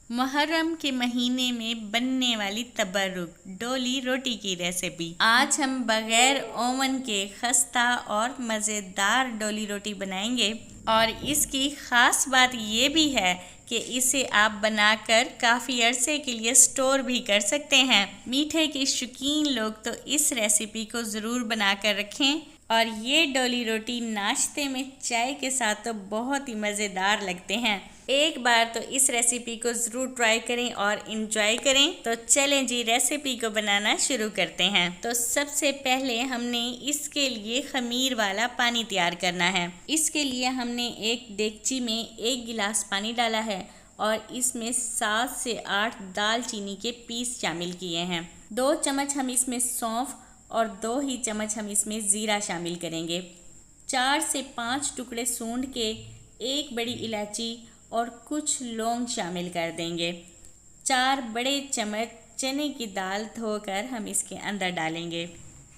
मुहर्रम के महीने में बनने वाली तबर्रुक डोली रोटी की रेसिपी। आज हम बगैर ओवन के खस्ता और मज़ेदार डोली रोटी बनाएंगे और इसकी ख़ास बात ये भी है कि इसे आप बनाकर काफ़ी अरसे के लिए स्टोर भी कर सकते हैं। मीठे के शौकीन लोग तो इस रेसिपी को ज़रूर बनाकर रखें और ये डोली रोटी नाश्ते में चाय के साथ तो बहुत ही मज़ेदार लगते हैं। एक बार तो इस रेसिपी को ज़रूर ट्राई करें और इन्जॉय करें। तो चलें जी, रेसिपी को बनाना शुरू करते हैं। तो सबसे पहले हमने इसके लिए खमीर वाला पानी तैयार करना है। इसके लिए हमने एक देगची में 1 गिलास पानी डाला है और इसमें 7 से 8 दालचीनी के पीस शामिल किए हैं। 2 चम्मच हम इसमें सौंफ और 2 ही चम्मच हम इसमें ज़ीरा शामिल करेंगे। 4 से 5 टुकड़े सूंड के 1 बड़ी इलायची और कुछ लौंग शामिल कर देंगे। 4 बड़े चम्मच चने की दाल धोकर हम इसके अंदर डालेंगे।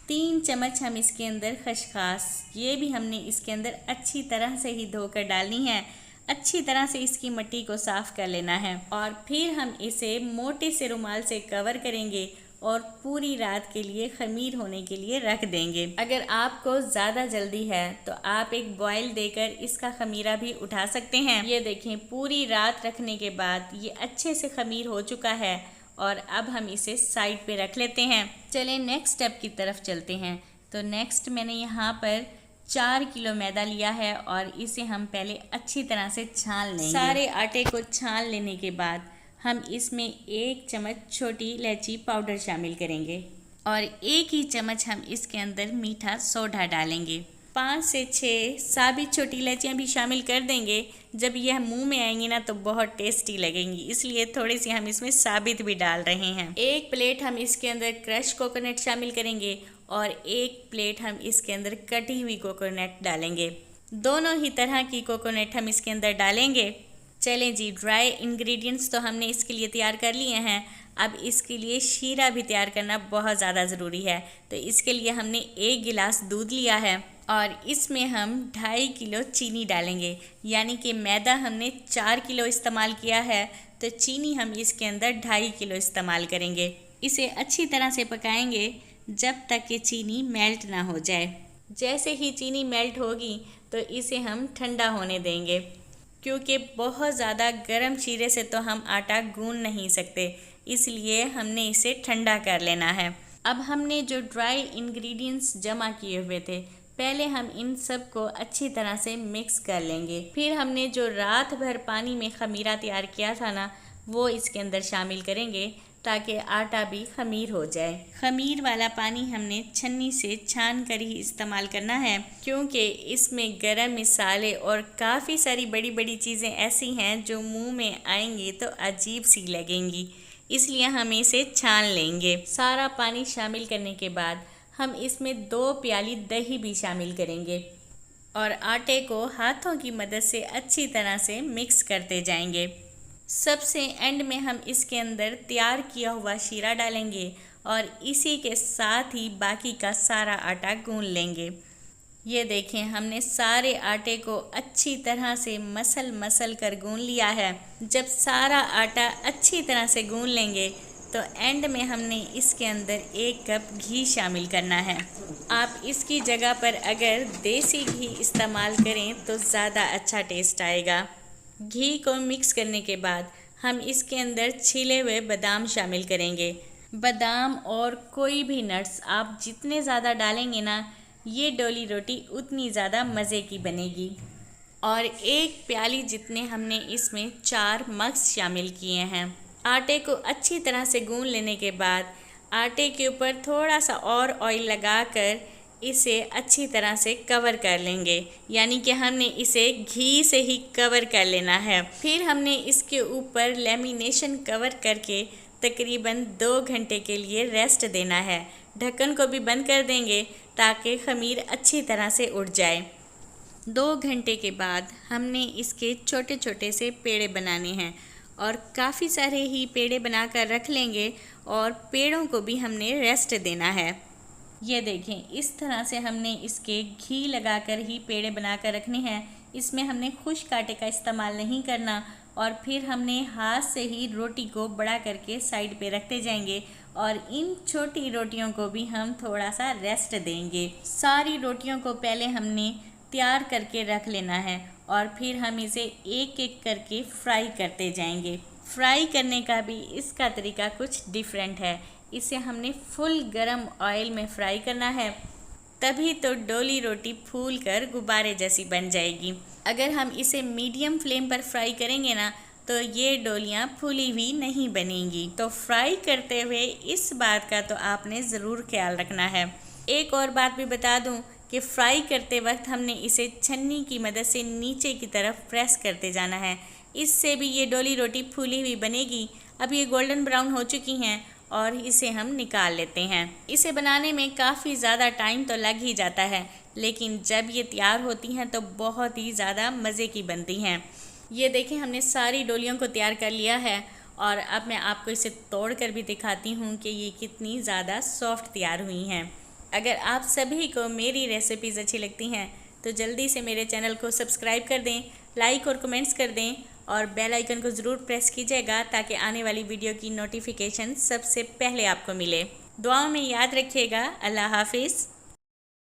3 चम्मच हम इसके अंदर खसखस, ये भी हमने इसके अंदर अच्छी तरह से ही धोकर डालनी है। अच्छी तरह से इसकी मिट्टी को साफ़ कर लेना है और फिर हम इसे मोटे से रुमाल से कवर करेंगे और पूरी रात के लिए खमीर होने के लिए रख देंगे। अगर आपको ज़्यादा जल्दी है तो आप एक बॉयल देकर इसका खमीरा भी उठा सकते हैं। ये देखें, पूरी रात रखने के बाद ये अच्छे से खमीर हो चुका है और अब हम इसे साइड पे रख लेते हैं। चलें नेक्स्ट स्टेप की तरफ चलते हैं। तो नेक्स्ट मैंने यहाँ पर 4 किलो मैदा लिया है और इसे हम पहले अच्छी तरह से छान लेंगे। सारे आटे को छान लेने के बाद हम इसमें 1 चम्मच छोटी इलायची पाउडर शामिल करेंगे और 1 ही चम्मच हम इसके अंदर मीठा सोडा डालेंगे। 5 से 6 साबित छोटी इलायचियाँ भी शामिल कर देंगे। जब यह मुंह में आएंगी ना तो बहुत टेस्टी लगेंगी, इसलिए थोड़ी सी हम इसमें साबित भी डाल रहे हैं। 1 प्लेट हम इसके अंदर क्रश कोकोनट शामिल करेंगे और 1 प्लेट हम इसके अंदर कटी हुई कोकोनट डालेंगे। दोनों ही तरह की कोकोनट हम इसके अंदर डालेंगे। चलें जी, ड्राई इंग्रेडिएंट्स तो हमने इसके लिए तैयार कर लिए हैं। अब इसके लिए शीरा भी तैयार करना बहुत ज़्यादा ज़रूरी है। तो इसके लिए हमने 1 गिलास दूध लिया है और इसमें हम 2.5 किलो चीनी डालेंगे। यानी कि मैदा हमने 4 किलो इस्तेमाल किया है तो चीनी हम इसके अंदर 2.5 किलो इस्तेमाल करेंगे। इसे अच्छी तरह से पकाएंगे जब तक कि चीनी मेल्ट ना हो जाए। जैसे ही चीनी मेल्ट होगी तो इसे हम ठंडा होने देंगे, क्योंकि बहुत ज़्यादा गर्म शीरे से तो हम आटा गूंद नहीं सकते, इसलिए हमने इसे ठंडा कर लेना है। अब हमने जो ड्राई इंग्रेडिएंट्स जमा किए हुए थे, पहले हम इन सब को अच्छी तरह से मिक्स कर लेंगे। फिर हमने जो रात भर पानी में खमीरा तैयार किया था ना, वो इसके अंदर शामिल करेंगे ताकि आटा भी खमीर हो जाए। खमीर वाला पानी हमने छन्नी से छान कर ही इस्तेमाल करना है, क्योंकि इसमें गरम मसाले और काफ़ी सारी बड़ी बड़ी चीज़ें ऐसी हैं जो मुंह में आएंगी तो अजीब सी लगेंगी, इसलिए हम इसे छान लेंगे। सारा पानी शामिल करने के बाद हम इसमें 2 प्याली दही भी शामिल करेंगे और आटे को हाथों की मदद से अच्छी तरह से मिक्स करते जाएंगे। सबसे एंड में हम इसके अंदर तैयार किया हुआ शीरा डालेंगे और इसी के साथ ही बाकी का सारा आटा गूंद लेंगे। ये देखें, हमने सारे आटे को अच्छी तरह से मसल कर गूंद लिया है। जब सारा आटा अच्छी तरह से गूंद लेंगे तो एंड में हमने इसके अंदर 1 कप घी शामिल करना है। आप इसकी जगह पर अगर देसी घी इस्तेमाल करें तो ज़्यादा अच्छा टेस्ट आएगा। घी को मिक्स करने के बाद हम इसके अंदर छिले हुए बादाम शामिल करेंगे। बादाम और कोई भी नट्स आप जितने ज़्यादा डालेंगे ना, ये डोली रोटी उतनी ज़्यादा मज़े की बनेगी। और 1 प्याली जितने हमने इसमें 4 मग्स शामिल किए हैं। आटे को अच्छी तरह से गूंद लेने के बाद आटे के ऊपर थोड़ा सा और ऑयल लगाकर इसे अच्छी तरह से कवर कर लेंगे, यानी कि हमने इसे घी से ही कवर कर लेना है। फिर हमने इसके ऊपर लेमिनेशन कवर करके तकरीबन 2 घंटे के लिए रेस्ट देना है। ढक्कन को भी बंद कर देंगे ताकि खमीर अच्छी तरह से उड़ जाए। 2 घंटे के बाद हमने इसके छोटे छोटे से पेड़े बनाने हैं और काफ़ी सारे ही पेड़े बनाकर रख लेंगे और पेड़ों को भी हमने रेस्ट देना है। ये देखें, इस तरह से हमने इसके घी लगाकर ही पेड़े बनाकर रखने हैं। इसमें हमने खुश्क आटे का इस्तेमाल नहीं करना और फिर हमने हाथ से ही रोटी को बड़ा करके साइड पे रखते जाएंगे और इन छोटी रोटियों को भी हम थोड़ा सा रेस्ट देंगे। सारी रोटियों को पहले हमने तैयार करके रख लेना है और फिर हम इसे एक एक करके फ्राई करते जाएंगे। फ्राई करने का भी इसका तरीका कुछ डिफरेंट है। इसे हमने फुल गरम ऑयल में फ्राई करना है, तभी तो डोली रोटी फूल कर गुब्बारे जैसी बन जाएगी। अगर हम इसे मीडियम फ्लेम पर फ्राई करेंगे ना तो ये डोलियाँ फूली हुई नहीं बनेंगी। तो फ्राई करते हुए इस बात का तो आपने ज़रूर ख्याल रखना है। एक और बात भी बता दूं कि फ्राई करते वक्त हमने इसे छन्नी की मदद से नीचे की तरफ प्रेस करते जाना है। इससे भी ये डोली रोटी फूली हुई बनेगी। अब ये गोल्डन ब्राउन हो चुकी हैं और इसे हम निकाल लेते हैं। इसे बनाने में काफ़ी ज़्यादा टाइम तो लग ही जाता है, लेकिन जब ये तैयार होती हैं तो बहुत ही ज़्यादा मज़े की बनती हैं। ये देखें, हमने सारी डोलियों को तैयार कर लिया है और अब मैं आपको इसे तोड़ कर भी दिखाती हूँ कि ये कितनी ज़्यादा सॉफ्ट तैयार हुई हैं। अगर आप सभी को मेरी रेसिपीज़ अच्छी लगती हैं तो जल्दी से मेरे चैनल को सब्सक्राइब कर दें, लाइक और कमेंट्स कर दें और बेल आइकन को ज़रूर प्रेस कीजिएगा ताकि आने वाली वीडियो की नोटिफिकेशन सबसे पहले आपको मिले। दुआओं में याद रखिएगा। अल्लाह हाफिज़।